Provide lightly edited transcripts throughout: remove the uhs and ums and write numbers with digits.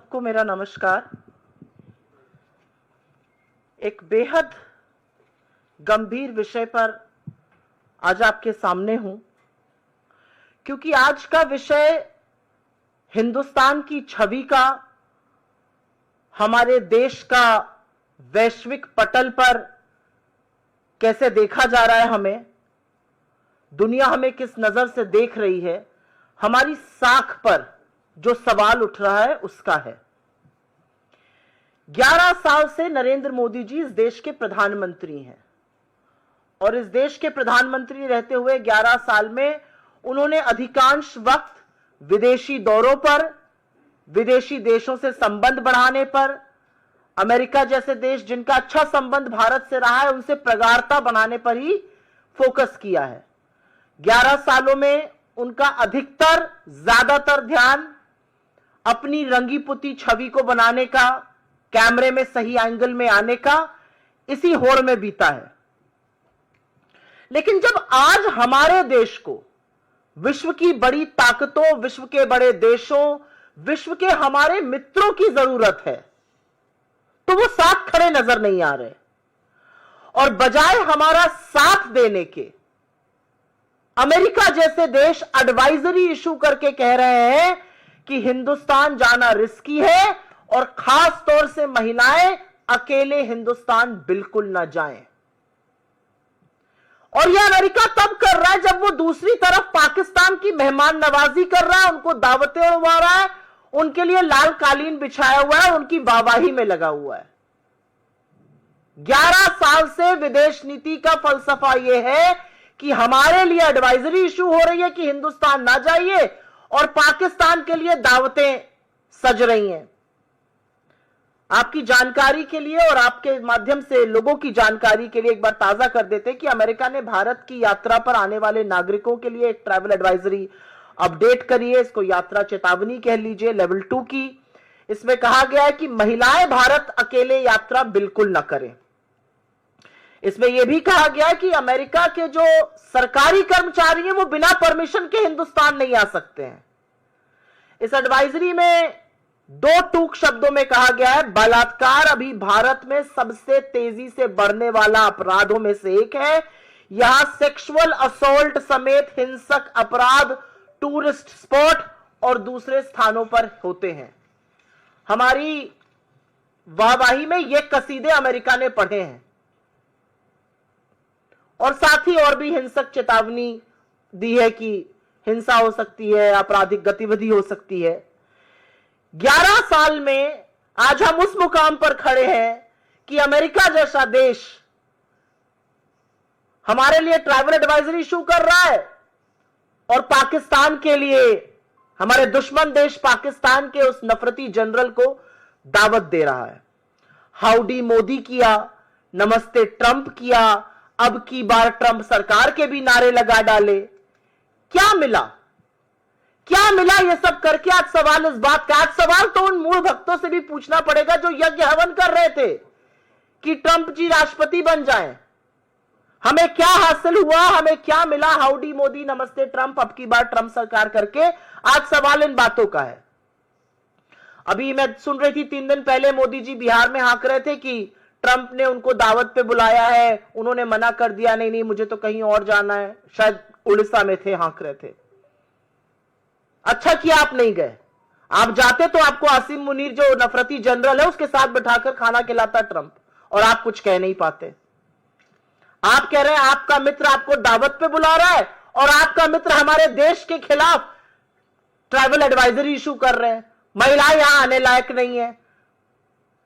सबको मेरा नमस्कार। एक बेहद गंभीर विषय पर आज आपके सामने हूं, क्योंकि आज का विषय हिंदुस्तान की छवि का, हमारे देश का वैश्विक पटल पर कैसे देखा जा रहा है, हमें दुनिया हमें किस नजर से देख रही है, हमारी साख पर जो सवाल उठ रहा है उसका है। 11 साल से नरेंद्र मोदी जी इस देश के प्रधानमंत्री हैं और इस देश के प्रधानमंत्री रहते हुए 11 साल में उन्होंने अधिकांश वक्त विदेशी दौरों पर, विदेशी देशों से संबंध बढ़ाने पर, अमेरिका जैसे देश जिनका अच्छा संबंध भारत से रहा है उनसे प्रगाढ़ता बनाने पर ही फोकस किया है। 11 सालों में उनका अधिकतर, ज्यादातर ध्यान अपनी रंगी पुती छवि को बनाने का, कैमरे में सही एंगल में आने का, इसी होड़ में बीता है। लेकिन जब आज हमारे देश को विश्व की बड़ी ताकतों, विश्व के बड़े देशों, विश्व के हमारे मित्रों की जरूरत है, तो वो साथ खड़े नजर नहीं आ रहे और बजाय हमारा साथ देने के अमेरिका जैसे देश एडवाइजरी इशू करके कह रहे हैं कि हिंदुस्तान जाना रिस्की है और खास तौर से महिलाएं अकेले हिंदुस्तान बिल्कुल ना जाएं। और यह अमेरिका तब कर रहा है जब वो दूसरी तरफ पाकिस्तान की मेहमान नवाजी कर रहा है, उनको दावतें उड़ा रहा है, उनके लिए लाल कालीन बिछाया हुआ है, उनकी वाहवाही में लगा हुआ है। 11 साल से विदेश नीति का फलसफा यह है कि हमारे लिए एडवाइजरी इशू हो रही है कि हिंदुस्तान ना जाइए और पाकिस्तान के लिए दावतें सज रही हैं। आपकी जानकारी के लिए और आपके माध्यम से लोगों की जानकारी के लिए एक बार ताजा कर देते कि अमेरिका ने भारत की यात्रा पर आने वाले नागरिकों के लिए एक ट्रैवल एडवाइजरी अपडेट करी है। इसको यात्रा चेतावनी कह लीजिए, लेवल 2 की। इसमें कहा गया है कि महिलाएं भारत अकेले यात्रा बिल्कुल न करें। इसमें यह भी कहा गया है कि अमेरिका के जो सरकारी कर्मचारी हैं वो बिना परमिशन के हिंदुस्तान नहीं आ सकते हैं। इस एडवाइजरी में 2 टूक शब्दों में कहा गया है, बलात्कार अभी भारत में सबसे तेजी से बढ़ने वाला अपराधों में से एक है। यहां सेक्सुअल असॉल्ट समेत हिंसक अपराध टूरिस्ट स्पॉट और दूसरे स्थानों पर होते हैं। हमारी वाहवाही में ये कसीदे अमेरिका ने पढ़े हैं और साथ ही और भी हिंसक चेतावनी दी है कि हिंसा हो सकती है, आपराधिक गतिविधि हो सकती है। 11 साल में आज हम उस मुकाम पर खड़े हैं कि अमेरिका जैसा देश हमारे लिए ट्रैवल एडवाइजरी इशू कर रहा है और पाकिस्तान के लिए, हमारे दुश्मन देश पाकिस्तान के उस नफरती जनरल को दावत दे रहा है। हाउडी मोदी किया, नमस्ते ट्रंप किया, अब की बार ट्रंप सरकार के भी नारे लगा डाले। क्या मिला, क्या मिला ये सब करके? आज सवाल इस बात का, आज सवाल तो उन मूल भक्तों से भी पूछना पड़ेगा जो यज्ञ हवन कर रहे थे कि ट्रंप जी राष्ट्रपति बन जाएं। हमें क्या हासिल हुआ, हमें क्या मिला? हाउडी मोदी, नमस्ते ट्रंप, अब की बार ट्रंप सरकार करके आज सवाल इन बातों का है। अभी मैं सुन रही थी 3 दिन पहले मोदी जी बिहार में हाँक रहे थे कि ट्रंप ने उनको दावत पे बुलाया है, उन्होंने मना कर दिया, नहीं नहीं मुझे तो कहीं और जाना है। शायद उड़ीसा में थे, हाँक रहे थे। अच्छा किया आप नहीं गए। आप जाते तो आपको आसिम मुनीर जो नफरती जनरल है उसके साथ बिठाकर खाना खिलाता ट्रंप, और आप कुछ कह नहीं पाते। आप कह रहे हैं आपका मित्र आपको दावत पे बुला रहा है और आपका मित्र हमारे देश के खिलाफ ट्रैवल एडवाइजरी इशू कर रहे हैं। महिलाएं यहां आने लायक नहीं है।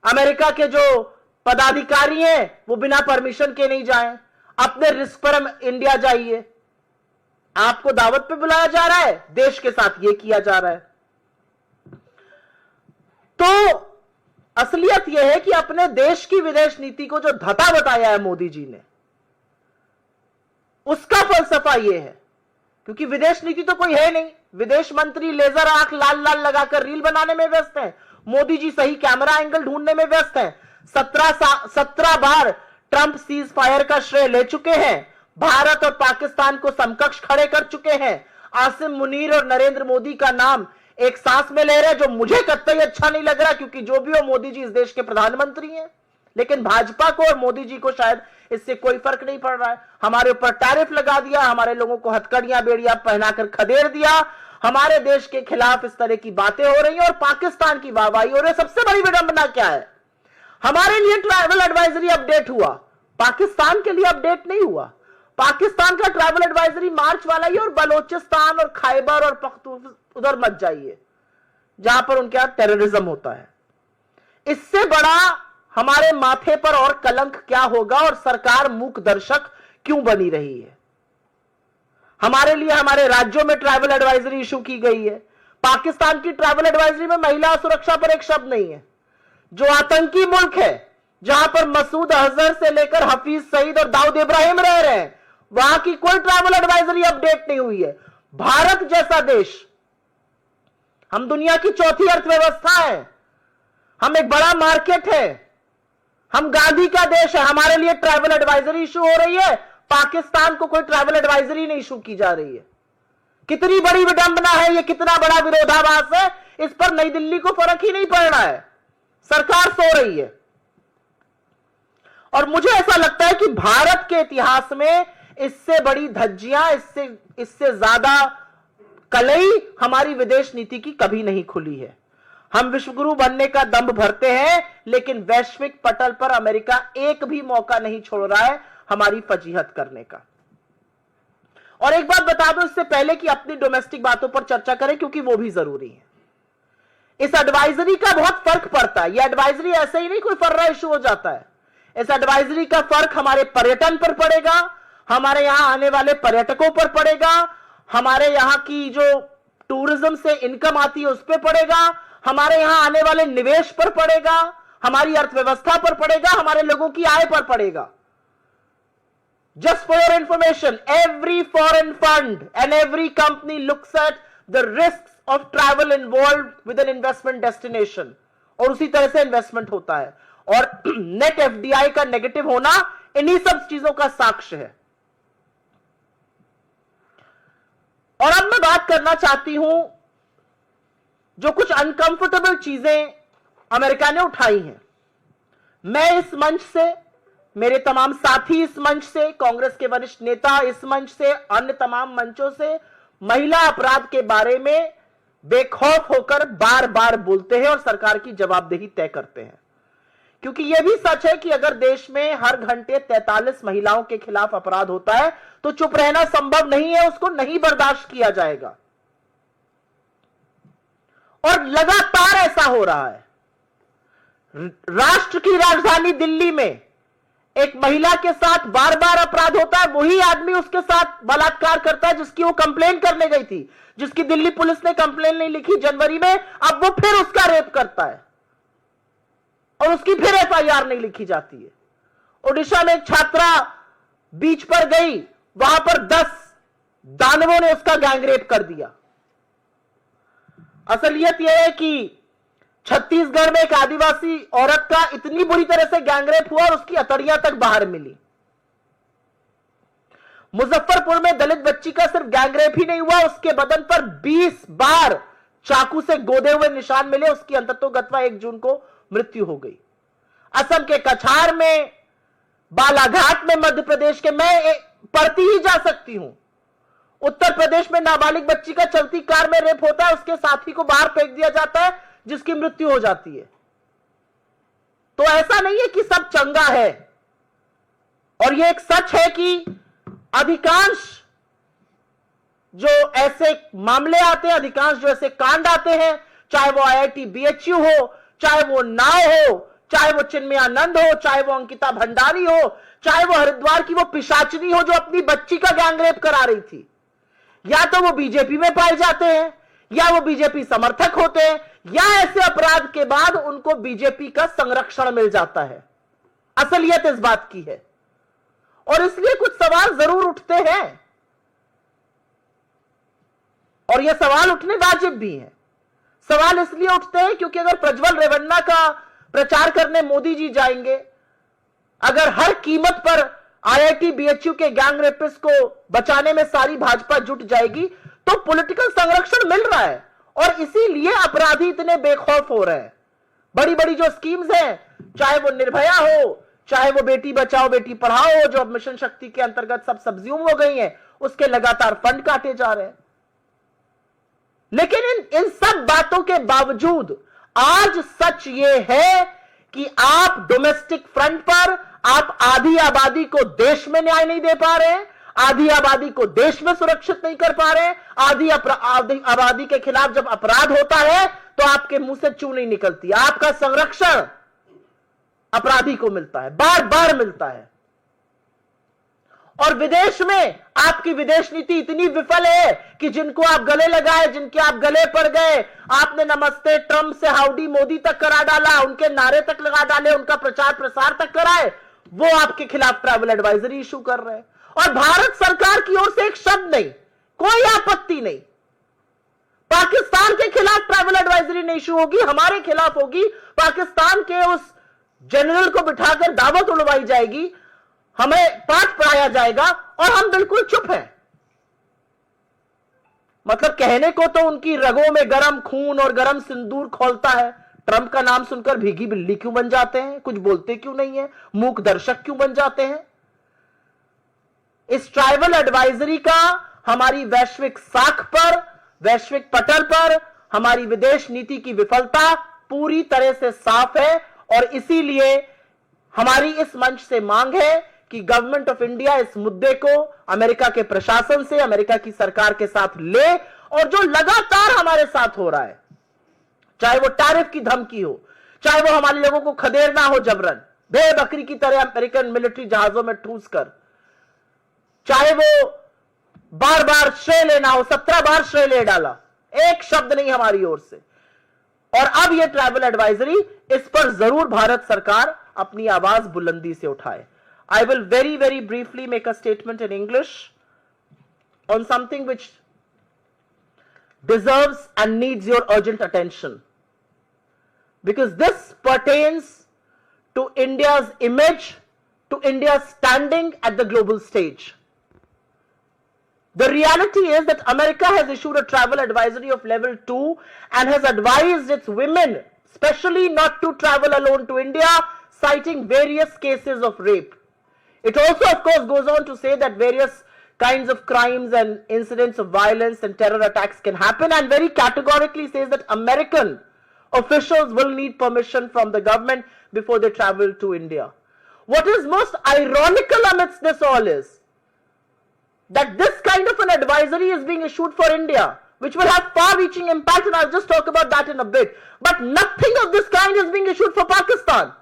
अमेरिका के जो पदाधिकारी हैं वो बिना परमिशन के नहीं जाएं, अपने रिस्क पर इंडिया जाइए। आपको दावत पे बुलाया जा रहा है, देश के साथ ये किया जा रहा है। तो असलियत यह है कि अपने देश की विदेश नीति को जो धता बताया है मोदी जी ने, उसका फलसफा यह है, क्योंकि विदेश नीति तो कोई है नहीं। विदेश मंत्री लेजर आंख लाल लाल लगाकर रील बनाने में व्यस्त हैं, मोदी जी सही कैमरा एंगल ढूंढने में व्यस्त हैं। 17 बार ट्रंप सीज फायर का श्रेय ले चुके हैं, भारत और पाकिस्तान को समकक्ष खड़े कर चुके हैं। आसिम मुनीर और नरेंद्र मोदी का नाम एक सांस में ले रहे, जो मुझे कतई अच्छा नहीं लग रहा, क्योंकि जो भी हो मोदी जी इस देश के प्रधानमंत्री हैं। लेकिन भाजपा को और मोदी जी को शायद इससे कोई फर्क नहीं पड़ रहा है। हमारे ऊपर टैरिफ लगा दिया, हमारे लोगों को हथकड़ियां बेड़ियां पहनाकर खदेड़ दिया, हमारे देश के खिलाफ इस तरह की बातें हो रही हैं और पाकिस्तान की वाहवाही हो रही है। सबसे बड़ी विडंबना क्या है, हमारे लिए ट्रैवल एडवाइजरी अपडेट हुआ, पाकिस्तान के लिए अपडेट नहीं हुआ। पाकिस्तान का ट्रैवल एडवाइजरी मार्च वाला ही, और बलोचिस्तान और खैबर और पख्तून उधर मत जाइए जहां पर उनके यहां टेररिज्म होता है। इससे बड़ा हमारे माथे पर और कलंक क्या होगा, और सरकार मूक दर्शक क्यों बनी रही है। हमारे लिए हमारे राज्यों में ट्रैवल एडवाइजरी इशू की गई है। पाकिस्तान की ट्रैवल एडवाइजरी में महिला सुरक्षा पर एक शब्द नहीं है। जो आतंकी मुल्क है, जहां पर मसूद अजहर से लेकर हफीज सईद और दाऊद इब्राहिम रह रहे हैं, वहां की कोई ट्रैवल एडवाइजरी अपडेट नहीं हुई है। भारत जैसा देश, हम दुनिया की चौथी अर्थव्यवस्था है, हम एक बड़ा मार्केट है, हम गांधी का देश है, हमारे लिए ट्रैवल एडवाइजरी इशू हो रही है, पाकिस्तान को कोई ट्रैवल एडवाइजरी नहीं इशू की जा रही है। कितनी बड़ी विडंबना है, यह कितना बड़ा विरोधाभास है, इस पर नई दिल्ली को फर्क ही नहीं पड़ रहा है, सरकार सो रही है। और मुझे ऐसा लगता है कि भारत के इतिहास में इससे बड़ी धज्जियां, इससे ज्यादा कलई हमारी विदेश नीति की कभी नहीं खुली है। हम विश्वगुरु बनने का दंभ भरते हैं, लेकिन वैश्विक पटल पर अमेरिका एक भी मौका नहीं छोड़ रहा है हमारी फजीहत करने का। और एक बात बता दो इससे पहले कि अपनी डोमेस्टिक बातों पर चर्चा करें, क्योंकि वो भी जरूरी है। इस एडवाइजरी का बहुत फर्क पड़ता है। यह एडवाइजरी ऐसे ही नहीं कोई फर्रा इशू हो जाता है। इस एडवाइजरी का फर्क हमारे पर्यटन पर पड़ेगा, हमारे यहां आने वाले पर्यटकों पर पड़ेगा, हमारे यहां की जो टूरिज्म से इनकम आती है उस पर पड़ेगा, हमारे यहां आने वाले निवेश पर पड़ेगा, हमारी अर्थव्यवस्था पर पड़ेगा, हमारे लोगों की आय पर पड़ेगा। Just for your information, every foreign fund and every company looks at the risks of travel involved with an investment destination, और उसी तरह से इन्वेस्टमेंट होता है। और नेट एफडीआई का नेगेटिव होना इन्हीं सब चीजों का साक्ष्य है। और अब मैं बात करना चाहती हूं, जो कुछ अनकंफर्टेबल चीजें अमेरिका ने उठाई हैं। मैं इस मंच से, मेरे तमाम साथी इस मंच से, कांग्रेस के वरिष्ठ नेता इस मंच से, अन्य तमाम मंचों से महिला अपराध के बारे में बेखौफ होकर बार बार बोलते हैं और सरकार की जवाबदेही तय करते हैं। क्योंकि यह भी सच है कि अगर देश में हर घंटे 43 महिलाओं के खिलाफ अपराध होता है तो चुप रहना संभव नहीं है, उसको नहीं बर्दाश्त किया जाएगा। और लगातार ऐसा हो रहा है। राष्ट्र की राजधानी दिल्ली में एक महिला के साथ बार बार अपराध होता है, वही आदमी उसके साथ बलात्कार करता है जिसकी वो कंप्लेन करने गई थी, जिसकी दिल्ली पुलिस ने कंप्लेन नहीं लिखी जनवरी में, अब वो फिर उसका रेप करता है और उसकी फिर एफआईआर नहीं लिखी जाती है। ओडिशा में एक छात्रा बीच पर गई, वहां पर 10 दानवों ने उसका गैंगरेप कर दिया। असलियत यह है कि छत्तीसगढ़ में एक आदिवासी औरत का इतनी बुरी तरह से गैंगरेप हुआ और उसकी अतड़ियां तक बाहर मिली। मुजफ्फरपुर में दलित बच्ची का सिर्फ गैंगरेप ही नहीं हुआ, उसके बदन पर 20 बार चाकू से गोदे हुए निशान मिले, उसकी अंततोगत्वा 1 जून को मृत्यु हो गई। असम के कछार में, बालाघाट में, मध्य प्रदेश के, मैं पढ़ती ही जा सकती हूं। उत्तर प्रदेश में नाबालिग बच्ची का चलती कार में रेप होता है, उसके साथी को बाहर फेंक दिया जाता है जिसकी मृत्यु हो जाती है। तो ऐसा नहीं है कि सब चंगा है। और यह एक सच है कि अधिकांश जो ऐसे मामले आते हैं, अधिकांश जो ऐसे कांड आते हैं, चाहे वो आईआईटी बीएचयू हो, चाहे वो नाव हो, चाहे वो चिन्मयानंद हो, चाहे वो अंकिता भंडारी हो, चाहे वो हरिद्वार की वो पिशाचनी हो जो अपनी बच्ची का गैंगरेप करा रही थी, या तो वो बीजेपी में पाए जाते हैं, या वो बीजेपी समर्थक होते हैं, या ऐसे अपराध के बाद उनको बीजेपी का संरक्षण मिल जाता है। असलियत इस बात की है। और इसलिए कुछ सवाल जरूर उठते हैं, और ये सवाल उठने वाजिब भी हैं। सवाल इसलिए उठते हैं क्योंकि अगर प्रज्वल रेवन्ना का प्रचार करने मोदी जी जाएंगे, अगर हर कीमत पर आईआईटी बीएचयू के गैंग रेपिस्ट को बचाने में सारी भाजपा जुट जाएगी, तो पॉलिटिकल संरक्षण मिल रहा है और इसीलिए अपराधी इतने बेखौफ हो रहे हैं। बड़ी बड़ी जो स्कीम्स हैं, चाहे वो निर्भया हो, चाहे वो बेटी बचाओ बेटी पढ़ाओ हो, जो अब मिशन शक्ति के अंतर्गत सब सब्ज्यूम हो गई हैं, उसके लगातार फंड काटे जा रहे हैं। लेकिन इन सब बातों के बावजूद आज सच ये है कि आप डोमेस्टिक फ्रंट पर आप आधी आबादी को देश में न्याय नहीं दे पा रहे हैं, आधी आबादी को देश में सुरक्षित नहीं कर पा रहे हैं। आधी आबादी के खिलाफ जब अपराध होता है तो आपके मुंह से चू नहीं निकलती। आपका संरक्षण अपराधी को मिलता है, बार बार मिलता है। और विदेश में आपकी विदेश नीति इतनी विफल है कि जिनको आप गले लगाए, जिनके आप गले पड़ गए, आपने नमस्ते ट्रंप से हाउडी मोदी तक करा डाला, उनके नारे तक लगा डाले, उनका प्रचार प्रसार तक कराए, वो आपके खिलाफ ट्रैवल एडवाइजरी इशू कर रहे हैं। और भारत सरकार की ओर से एक शब्द नहीं, कोई आपत्ति नहीं। पाकिस्तान के खिलाफ ट्रैवल एडवाइजरी नहीं इशू होगी, हमारे खिलाफ होगी। पाकिस्तान के उस जनरल को बिठाकर दावत उड़वाई जाएगी, हमें पाठ पढ़ाया जाएगा और हम बिल्कुल चुप हैं। मतलब कहने को तो उनकी रगों में गरम खून और गरम सिंदूर खौलता है। ट्रंप का नाम सुनकर भीगी बिल्ली क्यों बन जाते हैं, कुछ बोलते क्यों नहीं है, मूक दर्शक क्यों बन जाते हैं। इस ट्राइबल एडवाइजरी का हमारी वैश्विक साख पर, वैश्विक पटल पर हमारी विदेश नीति की विफलता पूरी तरह से साफ है। और इसीलिए हमारी इस मंच से मांग है कि गवर्नमेंट ऑफ इंडिया इस मुद्दे को अमेरिका के प्रशासन से, अमेरिका की सरकार के साथ ले, और जो लगातार हमारे साथ हो रहा है, चाहे वो टैरिफ की धमकी हो, चाहे वो हमारे लोगों को खदेड़ना हो जबरन भेड़ बकरी की तरह अमेरिकन मिलिट्री जहाजों में ठूस कर, चाहे वो बार बार श्रेय लेना हो, 17 बार श्रेय ले डाला, एक शब्द नहीं हमारी ओर से। और अब यह ट्रैवल एडवाइजरी, इस पर जरूर भारत सरकार अपनी आवाज बुलंदी से उठाए। I will very briefly make a statement in English on something which deserves and needs your urgent attention, because this pertains to India's image, to India's standing at the global stage. The reality is that America has issued a travel advisory of level 2 and has advised its women, especially, not to travel alone to India, citing various cases of rape. It also, of course, goes on to say that various kinds of crimes and incidents of violence and terror attacks can happen, and very categorically says that American officials will need permission from the government before they travel to India. What is most ironical amidst this all is that this kind of an advisory is being issued for India, which will have far-reaching impact, and I'll just talk about that in a bit. But nothing of this kind is being issued for Pakistan,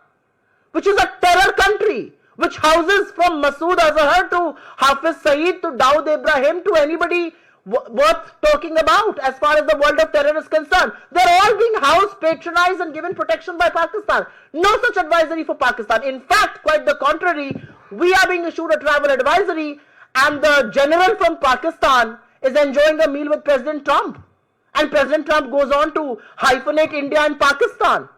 which is a terror country, which houses from Masood Azhar to Hafiz Saeed to Dawood Ibrahim to anybody worth talking about as far as the world of terror is concerned. They're all being housed, patronized and given protection by Pakistan. No such advisory for Pakistan. In fact, quite the contrary, we are being issued a travel advisory, and the general from Pakistan is enjoying a meal with President Trump. And President Trump goes on to hyphenate India and Pakistan.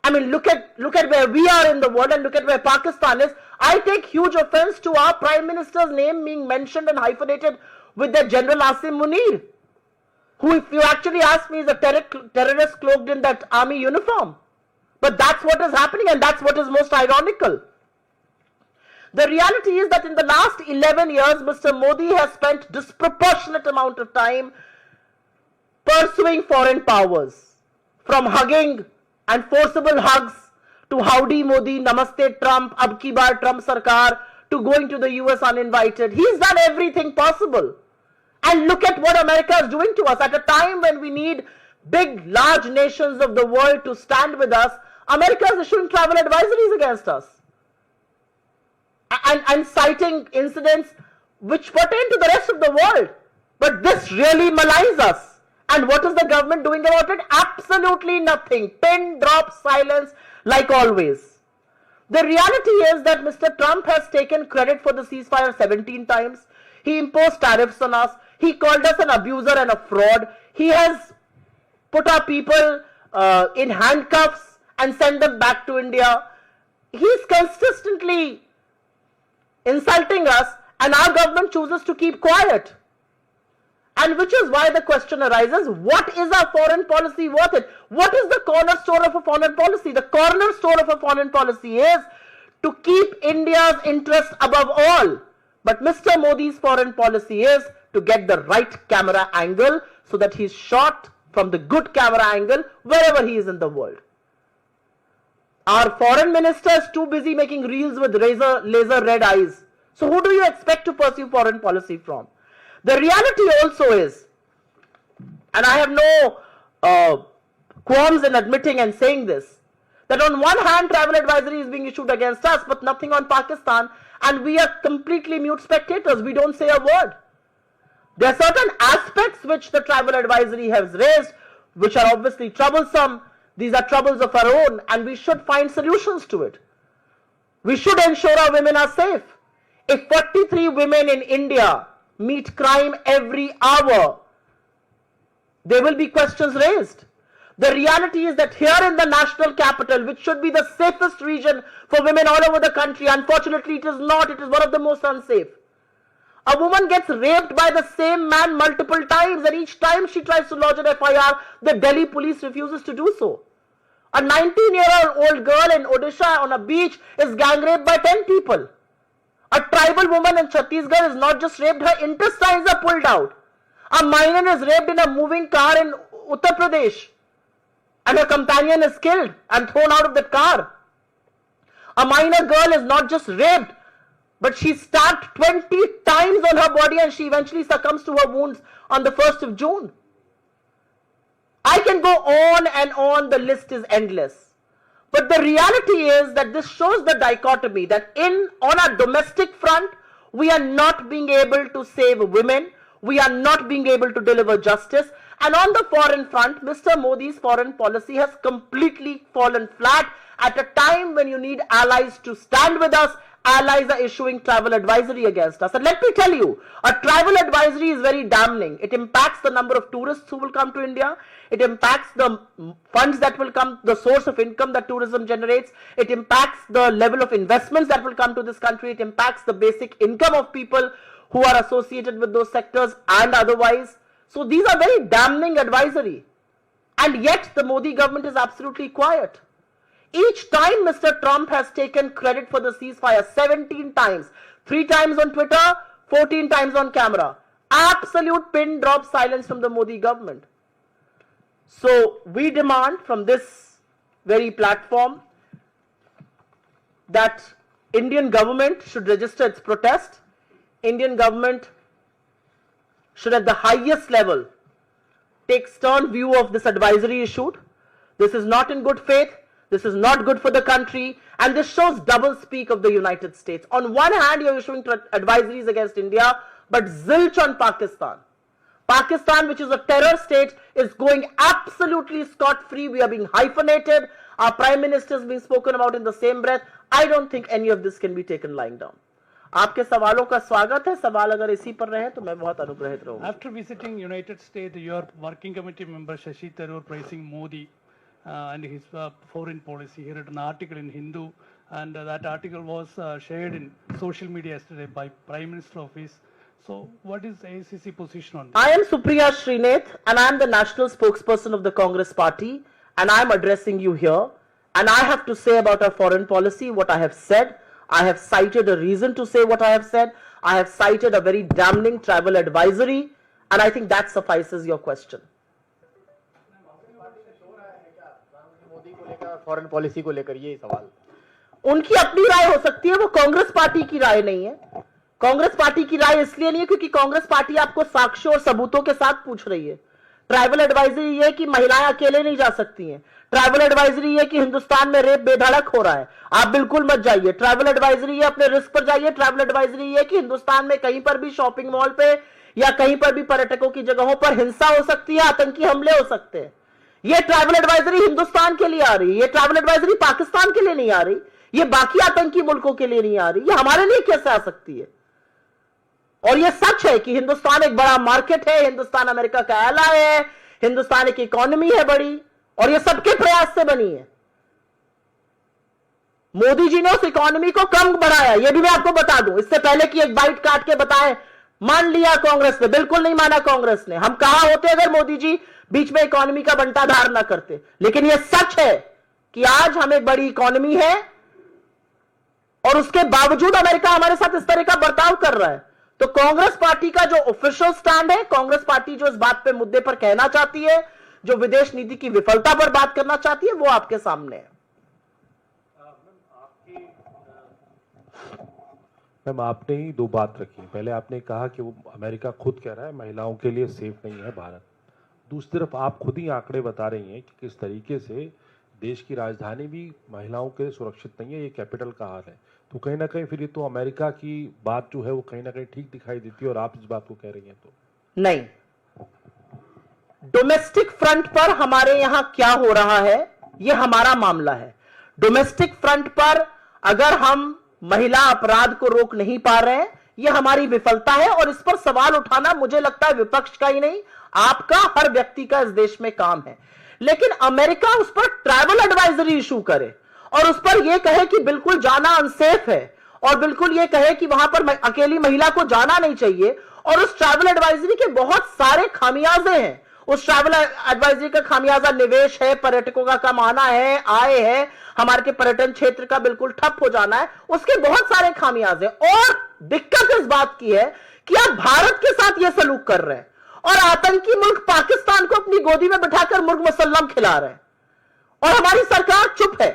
I mean, look at where we are in the world and look at where Pakistan is. I take huge offense to our Prime Minister's name being mentioned and hyphenated with the General Asim Munir, who, if you actually ask me, is a terrorist cloaked in that army uniform. But that's what is happening, and that's what is most ironical. The reality is that in the last 11 years, Mr. Modi has spent disproportionate amount of time pursuing foreign powers, from hugging and forcible hugs to howdy Modi, namaste Trump, ab ki baar Trump sarkar, to going to the US uninvited. He's done everything possible. And look at what America is doing to us. At a time when we need big, large nations of the world to stand with us, America is issuing travel advisories against us. And citing incidents which pertain to the rest of the world. But this really maligns us. And what is the government doing about it? Absolutely nothing. Pin drop silence like always. The reality is that Mr. Trump has taken credit for the ceasefire 17 times. He imposed tariffs on us. He called us an abuser and a fraud. He has put our people in handcuffs and sent them back to India. He's consistently insulting us, and our government chooses to keep quiet. And which is why the question arises, what is our foreign policy worth it? What is the cornerstone of a foreign policy? The cornerstone of a foreign policy is to keep India's interests above all. But Mr. Modi's foreign policy is to get the right camera angle so that he's shot from the good camera angle wherever he is in the world. Our foreign minister is too busy making reels with laser red eyes. So who do you expect to pursue foreign policy from? The reality also is, and I have no qualms in admitting and saying this, that on one hand travel advisory is being issued against us, but nothing on Pakistan, and we are completely mute spectators. We don't say a word. There are certain aspects which the travel advisory has raised, which are obviously troublesome. These are troubles of our own, and we should find solutions to it. We should ensure our women are safe. If 43 women in India meet crime every hour, there will be questions raised. The reality is that here in the national capital, which should be the safest region for women all over the country, unfortunately it is not. It is one of the most unsafe. A woman gets raped by the same man multiple times, and each time she tries to lodge an FIR, the Delhi police refuses to do so. A 19-year-old girl in Odisha on a beach is gang raped by 10 people. A tribal woman in Chhattisgarh is not just raped, her intestines are pulled out. A minor is raped in a moving car in Uttar Pradesh, and her companion is killed and thrown out of the car. A minor girl is not just raped, but she's stabbed 20 times on her body, and she eventually succumbs to her wounds on the 1st of June. I can go on and on, the list is endless. But the reality is that this shows the dichotomy that on a domestic front, we are not being able to save women, we are not being able to deliver justice, and on the foreign front, Mr. Modi's foreign policy has completely fallen flat at a time when you need allies to stand with us. Allies are issuing travel advisory against us. And let me tell you, a travel advisory is very damning. It impacts the number of tourists who will come to India. It impacts the funds that will come, the source of income that tourism generates. It impacts the level of investments that will come to this country. It impacts the basic income of people who are associated with those sectors and otherwise. So these are very damning advisory. And yet the Modi government is absolutely quiet. Each time Mr. Trump has taken credit for the ceasefire 17 times, 3 times on Twitter, 14 times on camera. Absolute pin drop silence from the Modi government. So we demand from this very platform that Indian government should register its protest. Indian government should at the highest level take stern view of this advisory issued. This is not in good faith. This is not good for the country, and this shows double speak of the United States. On one hand, you're issuing advisories against India, but zilch on Pakistan. Pakistan, which is a terror state, is going absolutely scot-free. We are being hyphenated. Our Prime Minister is being spoken about in the same breath. I don't think any of this can be taken lying down. आपके सवालों का स्वागत है. सवाल अगर इसी पर रहे तो मैं बहुत अनुग्रहित रहूंगा. After visiting United States, your working committee member Shashi Tharoor praising Modi and his foreign policy. He read an article in Hindu, and that article was shared in social media yesterday by Prime Minister Office. So what is AICC position on this? I am Supriya Srinath, and I am the national spokesperson of the Congress party, and I am addressing you here. And I have to say about our foreign policy what I have said. I have cited a reason to say what I have said. I have cited a very damning travel advisory, and I think that suffices your question. Foreign policy को लेकर ये सवाल उनकी अपनी राय हो सकती है, वो कांग्रेस पार्टी की राय नहीं है. कांग्रेस पार्टी की राय इसलिए नहीं है क्योंकि कांग्रेस पार्टी आपको साक्ष्यों और सबूतों के साथ पूछ रही है. ट्राइबल एडवाइजरी ये कि महिलाएं अकेले नहीं जा सकती हैं. ट्राइबल एडवाइजरी ये कि हिंदुस्तान में रेप बेधड़क हो रहा है, आप बिल्कुल मत जाइए. ट्राइबल एडवाइजरी ये अपने रिस्क पर जाइए. ट्राइबल एडवाइजरी ये कि हिंदुस्तान में कहीं पर भी शॉपिंग मॉल पे या कहीं पर भी पर्यटकों की जगहों पर हिंसा हो सकती है, आतंकी हमले हो सकते हैं. ये ट्राइबल एडवाइजरी हिंदुस्तान के लिए आ रही है. ये ट्राइबल एडवाइजरी पाकिस्तान के लिए नहीं आ रही. ये बाकी आतंकी मुल्कों के लिए नहीं आ रही. ये हमारे लिए कैसे आ सकती है? और ये सच है कि हिंदुस्तान एक बड़ा मार्केट है. हिंदुस्तान अमेरिका का एलाय है. हिंदुस्तान की इकोनॉमी है बड़ी, और ये सबके प्रयास से बनी है. मोदी जी ने उस इकोनॉमी को कम बढ़ाया, ये भी मैं आपको बता दूं. इससे पहले कि एक बाइट काट के बताएं मान लिया कांग्रेस ने, बिल्कुल नहीं माना कांग्रेस ने। हम कहां होते अगर मोदी जी बीच में इकोनॉमी का बंटाधार ना करते। लेकिन यह सच है कि आज हम एक बड़ी इकोनॉमी है और उसके बावजूद अमेरिका हमारे साथ इस तरह का बर्ताव कर रहा है। तो कांग्रेस पार्टी का जो ऑफिशियल स्टैंड है, कांग्रेस पार्टी जो इस बात पे मुद्दे पर कहना चाहती है, जो विदेश नीति की विफलता पर बात करना चाहती है, वो आपके सामने है। मैम, आपने ही दो बात रखी। पहले आपने कहा कि वो अमेरिका खुद कह रहा है महिलाओं के लिए सेफ नहीं है भारत। दूसरी तरफ आप खुद ही आंकड़े बता रही हैं कि किस तरीके से देश की राजधानी भी महिलाओं के लिए सुरक्षित नहीं है, ये कैपिटल का हाल है। तो कहीं ना कहीं फिर ये तो अमेरिका की बात जो है वो कहीं ना कहीं ठीक दिखाई देती है, और आप इस बात को कह रही हैं तो नहीं। डोमेस्टिक फ्रंट पर हमारे यहां क्या हो रहा है, यह हमारा मामला है। डोमेस्टिक फ्रंट पर अगर हम महिला अपराध को रोक नहीं पा रहे हैं, यह हमारी विफलता है। और इस पर सवाल उठाना मुझे लगता है विपक्ष का ही नहीं, आपका, हर व्यक्ति का इस देश में काम है। लेकिन अमेरिका उस पर ट्रैवल एडवाइजरी इशू करे और उस पर यह कहे कि बिल्कुल जाना अनसेफ है, और बिल्कुल यह कहे कि वहां पर अकेली महिला को जाना नहीं चाहिए, और उस ट्रैवल एडवाइजरी के बहुत सारे खामियाजे हैं। उस ट्रैवल एडवाइजरी का खामियाजा निवेश है, पर्यटकों का कम आना है, आय है, हमारे के पर्यटन क्षेत्र का बिल्कुल ठप हो जाना है, उसके बहुत सारे खामियाजे। और दिक्कत इस बात की है कि आप भारत के साथ यह सलूक कर रहे हैं और आतंकी मुल्क पाकिस्तान को अपनी गोदी में बिठाकर मुर्ग मुसल्लम खिला रहे हैं, और हमारी सरकार चुप है।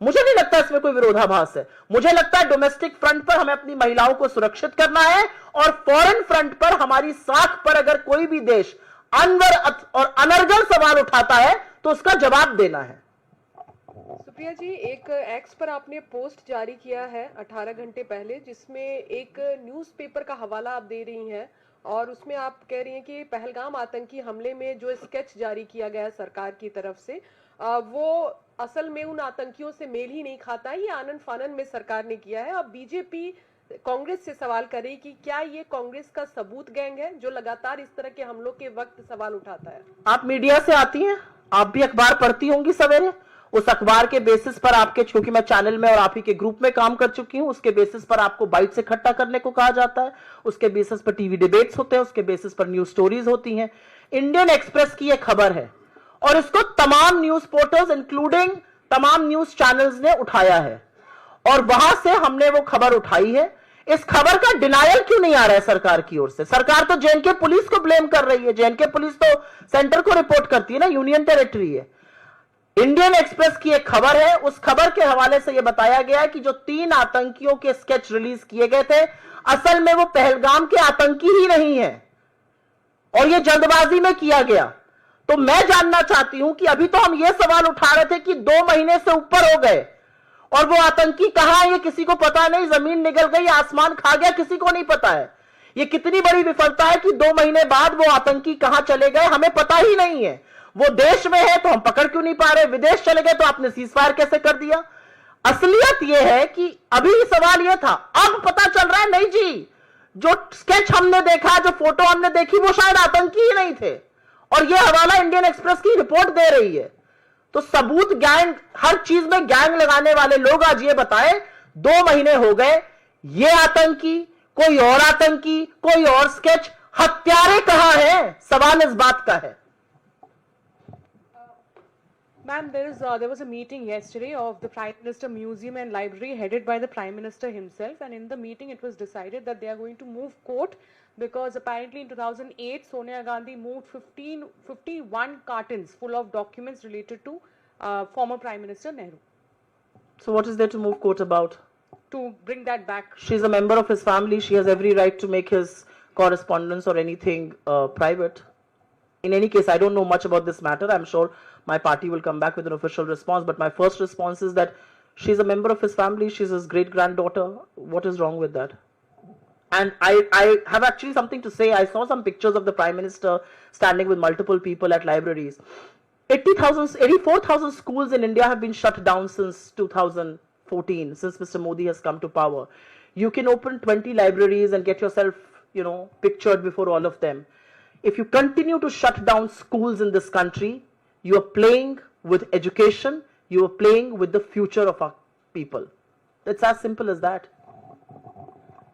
मुझे नहीं लगता इसमें कोई विरोधाभास है। मुझे लगता है डोमेस्टिक फ्रंट पर हमें अपनी महिलाओं को सुरक्षित करना है, और फॉरेन फ्रंट पर हमारी साख पर अगर कोई भी देश अनवर और अनर्गल सवाल उठाता है तो उसका जवाब देना है। सुप्रिया जी, एक एक्स पर आपने पोस्ट जारी किया है 18 घंटे पहले, जिसमें एक न्यूज़पेपर का हवाला आप दे रही हैं, और उसमें आप कह रही हैं कि पहलगाम आतंकी हमले में जो स्केच जारी किया गया है सरकार की तरफ से, वो असल में उन आतंकियों से मेल ही नहीं खाता है, ये आनन फानन में सरकार ने किया है। अब बीजेपी कांग्रेस से सवाल कर रही कि क्या ये कांग्रेस का सबूत गैंग है जो लगातार इस तरह के हमलों के वक्त सवाल उठाता है? आप मीडिया से आती हैं, आप भी अखबार पढ़ती होंगी सवेरे। उस अखबार के बेसिस पर आपके, क्योंकि मैं चैनल में और आप ही के ग्रुप में काम कर चुकी हूं, उसके बेसिस पर आपको बाइट से इकट्ठा करने को कहा जाता है, उसके बेसिस पर टीवी डिबेट्स होते हैं, उसके बेसिस पर न्यूज स्टोरीज होती हैं। इंडियन एक्सप्रेस की यह खबर है और इसको तमाम न्यूज पोर्टल्स इंक्लूडिंग तमाम न्यूज चैनल्स ने उठाया है, और वहां से हमने वो खबर उठाई है। इस खबर का डिनायल क्यों नहीं आ रहा है सरकार की ओर से? सरकार तो जेएनके पुलिस को ब्लेम कर रही है। जेएनके पुलिस तो सेंटर को रिपोर्ट करती है ना, यूनियन टेरिटरी है। इंडियन एक्सप्रेस की एक खबर है, उस खबर के हवाले से यह बताया गया है कि जो 3 आतंकियों के स्केच रिलीज किए गए थे, असल में वो पहलगाम के आतंकी ही नहीं है, और यह जल्दबाजी में किया गया। तो मैं जानना चाहती हूं कि अभी तो हम यह सवाल उठा रहे थे कि 2 महीने से ऊपर हो गए और वो आतंकी कहां है ये किसी को पता नहीं, जमीन निगल गई, आसमान खा गया, किसी को नहीं पता है। ये कितनी बड़ी विफलता है कि 2 महीने बाद वो आतंकी कहां चले गए हमें पता ही नहीं है। वो देश में है तो हम पकड़ क्यों नहीं पा रहे, विदेश चले गए तो आपने सीजफायर कैसे कर दिया? असलियत यह है कि अभी सवाल यह था, अब पता चल रहा है नहीं जी, जो स्केच हमने देखा, जो फोटो हमने देखी, वो शायद आतंकी ही नहीं थे, और यह हवाला इंडियन एक्सप्रेस की रिपोर्ट दे रही है। तो सबूत गैंग, हर चीज में गैंग लगाने वाले लोग आज ये बताएं 2 महीने हो गए, ये आतंकी, कोई और आतंकी, कोई और स्केच, हत्यारे कहां हैं? सवाल इस बात का है। Ma'am, there was a meeting yesterday of the Prime Minister Museum and Library headed by the Prime Minister himself, and in the meeting it was decided that they are going to move court because apparently in 2008 Sonia Gandhi moved 51 cartons full of documents related to former Prime Minister Nehru. So what is there to move court about? To bring that back. She's a member of his family. She has every right to make his correspondence or anything private. In any case, I don't know much about this matter. I'm sure my party will come back with an official response. But my first response is that she's a member of his family. She's his great-granddaughter. What is wrong with that? And I have actually something to say. I saw some pictures of the Prime Minister standing with multiple people at libraries. 84,000 schools in India have been shut down since 2014, since Mr. Modi has come to power. You can open 20 libraries and get yourself, pictured before all of them. If you continue to shut down schools in this country, you are playing with education, you are playing with the future of our people. It's as simple as that.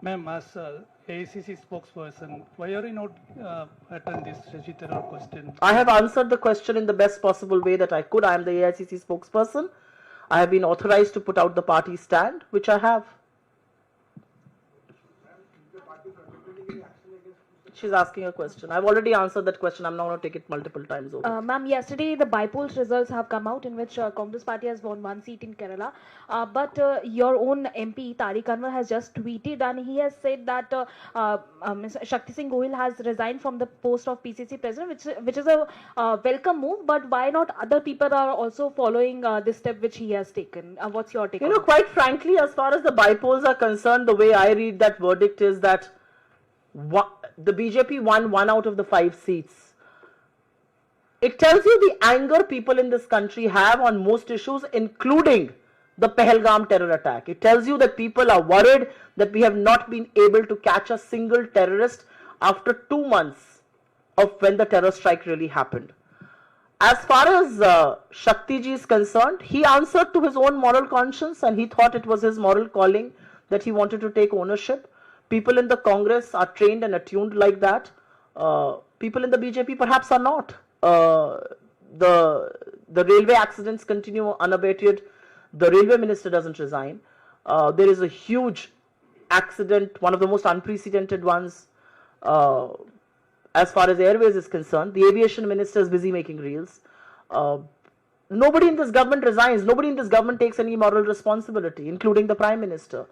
Ma'am, as AICC spokesperson. Why are you not attend this Shashi Tharoor question? I have answered the question in the best possible way that I could. I am the AICC spokesperson. I have been authorized to put out the party stand, which I have. She's asking a question. I've already answered that question. I'm not going to take it multiple times over. Ma'am, yesterday the by-polls results have come out in which Congress party has won 1 seat in Kerala. But your own MP, Tariq Anwar, has just tweeted and he has said that Mr. Shakti Singh Gohil has resigned from the post of PCC president, which is a welcome move. But why not other people are also following this step which he has taken? What's your take You on know, it? quite frankly, as far as the by-polls are concerned, the way I read that verdict is that the BJP won 1 out of the 5 seats. It tells you the anger people in this country have on most issues, including the Pahalgam terror attack. It tells you that people are worried that we have not been able to catch a single terrorist after 2 months of when the terror strike really happened. As far as Shakti ji is concerned, he answered to his own moral conscience and he thought it was his moral calling that he wanted to take ownership. People in the Congress are trained and attuned like that. People in the BJP perhaps are not. The railway accidents continue unabated. The railway minister doesn't resign. There is a huge accident, one of the most unprecedented ones as far as airways is concerned. The aviation minister is busy making reels. Nobody in this government resigns. Nobody in this government takes any moral responsibility, including the Prime Minister.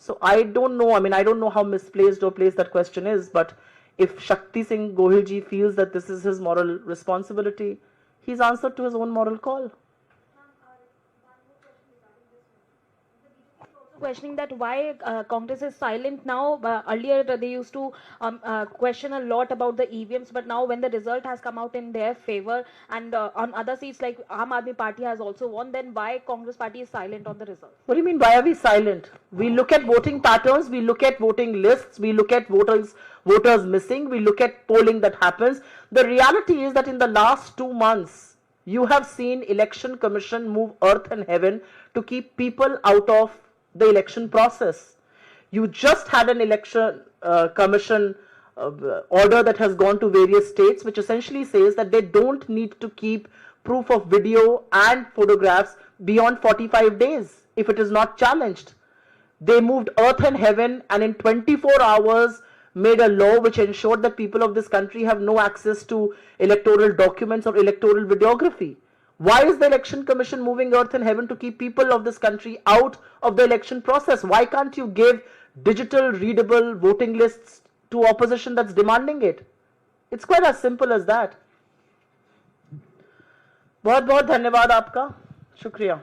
So I don't know, I don't know how misplaced or placed that question is, but if Shakti Singh Gohil ji feels that this is his moral responsibility, he's answered to his own moral call. Questioning that why Congress is silent now. Earlier they used to question a lot about the EVMs, but now when the result has come out in their favor and on other seats like Aam Aadmi Party has also won, then why Congress Party is silent on the result? What do you mean, why are we silent? We look at voting patterns, we look at voting lists, we look at voters missing, we look at polling that happens. The reality is that in the last 2 months, you have seen Election Commission move earth and heaven to keep people out of the election process. You just had an election commission order that has gone to various states, which essentially says that they don't need to keep proof of video and photographs beyond 45 days if it is not challenged. They moved earth and heaven and in 24 hours made a law which ensured that people of this country have no access to electoral documents or electoral videography. Why is the Election Commission moving earth and heaven to keep people of this country out of the election process? Why can't you give digital, readable voting lists to opposition that's demanding it? It's quite as simple as that. बहुत बहुत धन्यवाद आपका, शुक्रिया.